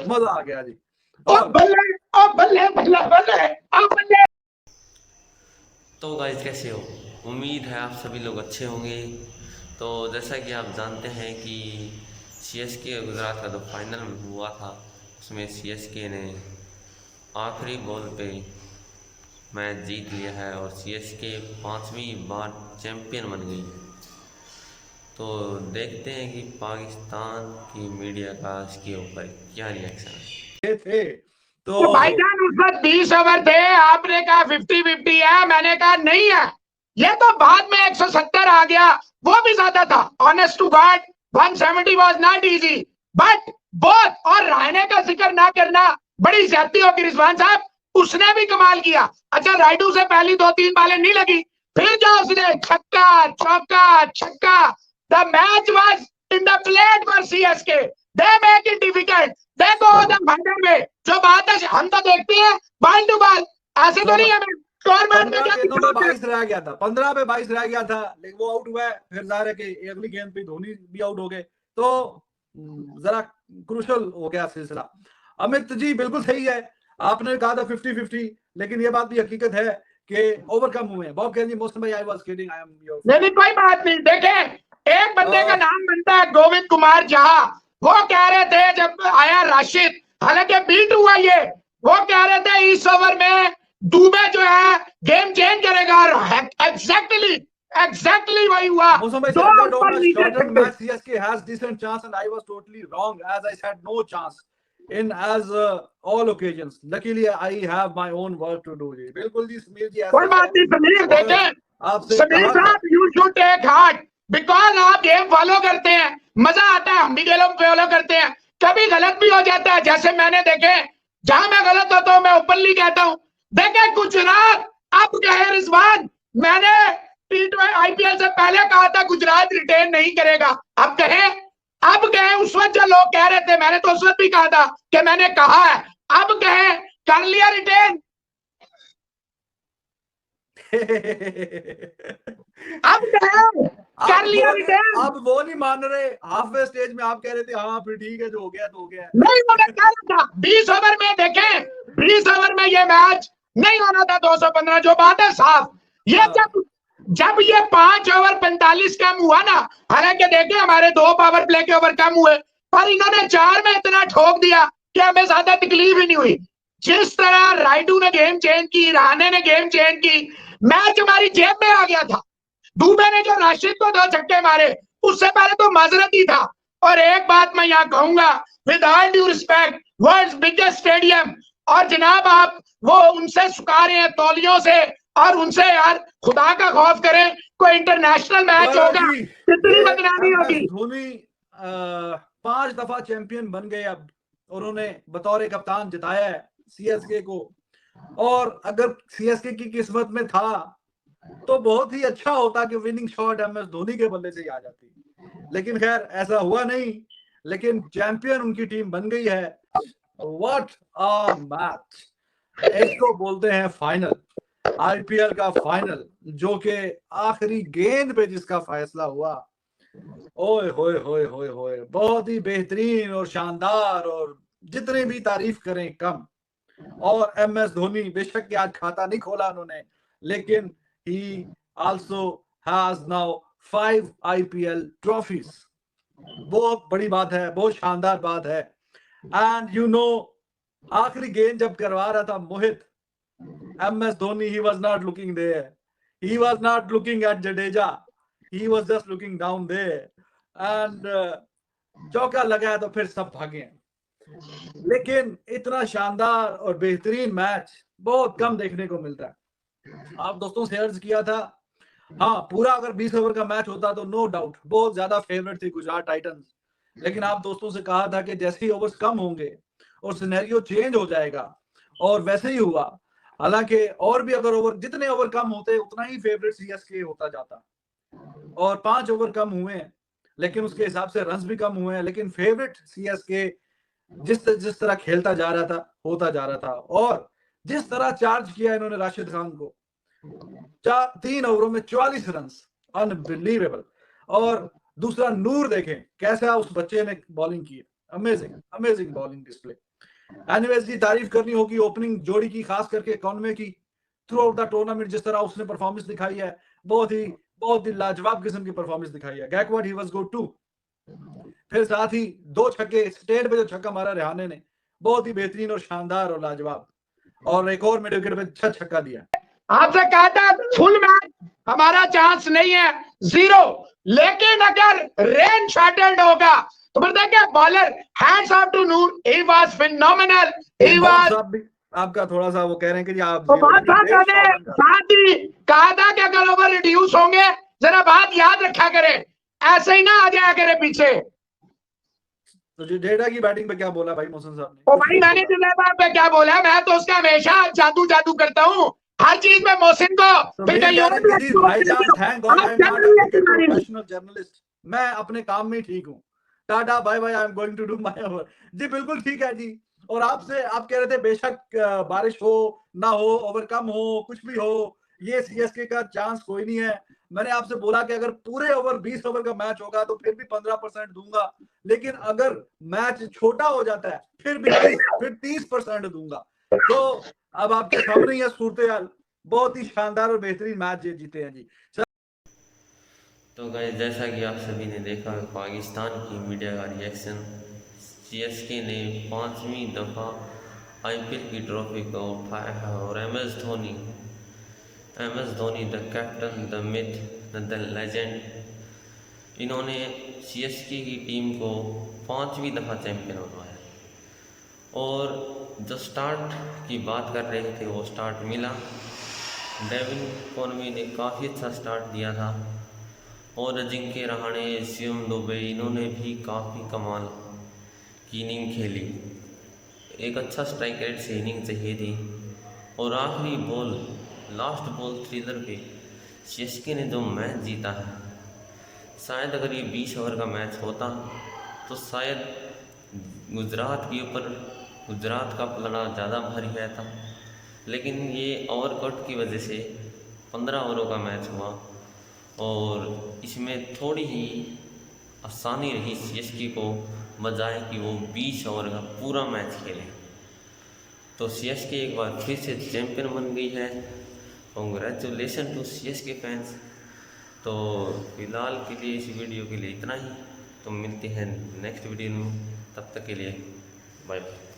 मजा आ गया जी। ओ बल्ले ओ बल्ले बल्ले बल्ले ओ बल्ले। तो गाइस कैसे हो? उम्मीद है आप सभी लोग अच्छे होंगे। तो जैसा कि आप जानते हैं कि सीएसके गुजरात का जो फाइनल हुआ था उसमें सीएसके ने आखिरी बॉल पे मैच जीत लिया है और सीएसके 5वीं बार चैंपियन बन गई। तो देखते हैं कि पाकिस्तान की मीडिया का इसके ऊपर क्या रिएक्शन है। थे तो भाईजान उस वक्त 20 ओवर थे, आपने कहा 50-50 है, मैंने कहा नहीं है। ये तो बाद में 170 आ गया, वो भी ज्यादा था। Honest to god 170 was not easy, but both. और रायने का जिक्र ना करना बड़ी ज्यादती होगी रिजवान साहब, उसने भी कमाल किया। अच्छा, राइडू से पहली 2-3 बालें नहीं लगी, फिर जो उसने छक्का चौका छक्का, the match was in the plate for CSK, they make it difficult, they go the final में। जो बात है हम तो देखते हैं बाल टू बाल, ऐसे तो नहीं है। 22 रह गया था, 15 पे 22 रह गया था, लेकिन वो आउट हुआ है। फिर जाहिर है कि अगली गेंद पे धोनी भी आउट हो गए, तो जरा क्रूशल हो गया सिलसिला। अमित जी बिल्कुल सही है, आपने कहा था 50-50, लेकिन ये बात भी हकीकत है कि ओवरकम हुए हैं। बॉब जी, मोस्ट भाई, I was kidding, I am your. नहीं कोई बात नहीं। देखें, एक बंदे का नाम बनता है गोविंद कुमार झा, वो कह रहे थे जब आया राशिद, हालांकि बीट हुआ ये, वो कह रहे थे इस ओवर में दुबे जो है गेम चेंज करेगा। एग्जैक्टली वही हुआ। CSK has decent chance and I was totally wrong, as I said no chance in all occasions. Luckily I have my own work to do जी। बिल्कुल जी समीर जी, कोई बात नहीं समीर, देखें समीर साहब, you should take heart, because आप game follow करते हैं, मजा आता है, हम भी गेम फॉलो करते हैं, कभी गलत भी हो जाता है। जैसे मैंने देखे, जहां मैं गलत होता हूं मैं ओपनली कहता हूं। देखे गुजरात, अब कहे रिजवान, मैंने आईपीएल से पहले कहा था गुजरात रिटेन नहीं करेगा, अब कहे उस वक्त जो लोग कह रहे थे, मैंने तो उस वक्त भी कहा था कि मैंने कहा है, अब कहे कर लिया रिटेन। अब कर लिया रिटेन। अब वो नहीं मान रहे, हाफ वे स्टेज में आप कह रहे थे हाँ फिर ठीक है, जो हो गया तो हो गया। नहीं, मैंने कह रहा था 20 ओवर में, देखें 20 ओवर में ये मैच नहीं होना था 215, जो बात है साफ। ये जब ये 5 ओवर 45 कम हुआ ना, हालांकि देखें हमारे 2 पावर प्ले के ओवर कम हुए, पर इन्होंने 4 में इतना ठोक दिया कि हमें ज्यादा तकलीफ ही नहीं हुई। जिस तरह राइडू ने गेम चेंज की, रहाणे ने गेम चेंज की, मैच हमारी जेब में आ गया था। दुबे ने जो राशिद को 2 छक्के मारे, उससे पहले तो माजरत ही था। और एक बात मैं यहाँ कहूंगा, with all due respect, world's biggest stadium, और जनाब आप वो उनसे सुखा रहे हैं तौलियों से, और उनसे यार खुदा का खौफ करें, कोई इंटरनेशनल मैच होगा कितनी बदनामी होगी। धोनी 5 दफा चैंपियन बन गए अब, उन्होंने बतौर कप्तान जिताया है सीएसके को। और अगर सीएसके की किस्मत में था तो बहुत ही अच्छा होता कि विनिंग शॉट एमएस धोनी के बल्ले से ही आ जाती, लेकिन खैर ऐसा हुआ नहीं। लेकिन चैंपियन उनकी टीम बन गई है। व्हाट अ मैच, इसको बोलते हैं फाइनल, आईपीएल का फाइनल, जो कि आखिरी गेंद पे जिसका फैसला हुआ। ओए होए होए होए होए, बहुत ही बेहतरीन और शानदार, और जितने भी तारीफ करें कम। और एमएस धोनी बेशक के आज खाता नहीं खोला उन्होंने, लेकिन he also has now 5 IPL trophies। बहुत बड़ी बात है, बहुत शानदार बात है। एंड यू नो, आखिरी गेंद जब करवा रहा था Mohit, MS Dhoni he was not looking there, he was not looking at Jadeja, he was just looking down there, and चौका लगाया तो फिर सब भागे। लेकिन इतना शानदार और बेहतरीन मैच बहुत कम देखने को मिलता है। आप दोस्तों से अर्ज किया था, हाँ पूरा अगर 20 ओवर का मैच होता तो नो डाउट बहुत ज्यादा फेवरेट थी गुजरात टाइटंस। लेकिन आप दोस्तों से कहा था कि जैसे ही ओवर्स कम होंगे और सिनेरियो चेंज हो जाएगा, और वैसे ही हुआ। हालांकि और भी अगर ओवर, जितने ओवर कम होते उतना ही फेवरेट सीएसके होता जाता, और 5 ओवर कम हुए हैं, लेकिन उसके हिसाब से रन्स भी कम हुए हैं, लेकिन फेवरेट सीएसके जिस तरह खेलता जा रहा था, होता जा रहा था। और जिस तरह चार्ज किया इन्होंने राशिद खान को, 3 ओवरों में 44 रन, अनबिलीवेबल। और दूसरा नूर देखें कैसा उस बच्चे ने बॉलिंग की, amazing amazing bowling display. Anyways जी, तारीफ करनी होगी ओपनिंग जोड़ी की, खास करके कॉनवे की। थ्रू आउट द टूर्नामेंट जिस तरह उसने परफॉर्मेंस दिखाई है, बहुत ही लाजवाब किस्म की परफॉर्मेंस दिखाई है। गैकवर्ड ही वाज गुड टू। फिर साथ ही 2 छक्के स्टेट पे जो छक्का मारा रेहाने ने, बहुत ही बेहतरीन और शानदार और लाजवाब। और एक और मिड विकेट पे 6 छक्का दिया। आपसे कहा था फुल मैच हमारा चांस नहीं है, 0। लेकिन अगर रेन शॉर्टेड होगा तो फिर देखिए bowler, hands off to Noor, he was phenomenal, he was. साहब भी आपका थोड़ा सा वो कह रहे हैं कि जी आप तो 0, बात लेकिन साथ मैंने साथ ही कहा था कि अगर ओवर रिड्यूस होंगे, जरा बात याद रखा करे, ऐसे ही ना आ जाया करे पीछे। तो जी डेटा की बैटिंग पे क्या बोला भाई मोहसिन साहब ने? तो भाई मैंने जुनेबार पे क्या बोला, मैं तो उसका हमेशा जादू जादू करता हूँ हर चीज में मोहसिन को, तो फिर मीर कहीं और जावेद भी अजीज एक्सपोज भाईजान, करते हो। थैंक गॉड आई आप am not a generally cricket हमारे लिए। Professional journalist. मैं अपने काम में ठीक हूँ। Ta ta bye bye, I am going to do my over. जी बिल्कुल ठीक है जी। और आपसे आप कह रहे थे बेशक बारिश हो ना हो, ओवर कम हो, कुछ भी हो, ये सीएसके का चांस कोई नहीं है। मैंने आपसे बोला कि अगर पूरे ओवर 20 ओवर का मैच होगा तो फिर भी 15% दूंगा, लेकिन अगर मैच छोटा हो जाता है फिर भी 30% दूंगा। तो अब आपके सामने ही है सूरत। बहुत ही शानदार और बेहतरीन मैच जीते हैं जी। तो गाइस, जैसा कि आप सभी ने देखा पाकिस्तान की मीडिया का रिएक्शन, सीएसके ने 5वीं दफ़ा आईपीएल की ट्रॉफी को उठाया है और M S Dhoni the captain, the myth, the legend, इन्होंने सीएसके की टीम को 5वीं दफ़ा चैंपियन बनवाया। और जो स्टार्ट की बात कर रहे थे वो स्टार्ट मिला। डेविन कॉनवे ने काफ़ी अच्छा स्टार्ट दिया था और अजिंक्य रहाणे, शिवम दुबे, इन्होंने भी काफ़ी कमाल की इनिंग खेली। एक अच्छा स्ट्राइक रेट से इनिंग चाहिए थी और आखिरी बॉल, लास्ट बॉल थ्रिलर पे सीएसके ने जो मैच जीता है, शायद अगर ये 20 ओवर का मैच होता तो शायद गुजरात का पलड़ा ज़्यादा भारी रहता, लेकिन ये ओवर कट की वजह से 15 ओवरों का मैच हुआ और इसमें थोड़ी ही आसानी रही सीएसके को, बजाय कि वो 20 ओवर का पूरा मैच खेले। तो सीएसके एक बार फिर से चैंपियन बन गई है। Congratulation to CSK fans. तो फिलहाल के लिए इस वीडियो के लिए इतना ही। तो मिलते हैं नेक्स्ट वीडियो में, तब तक के लिए बाय बाय।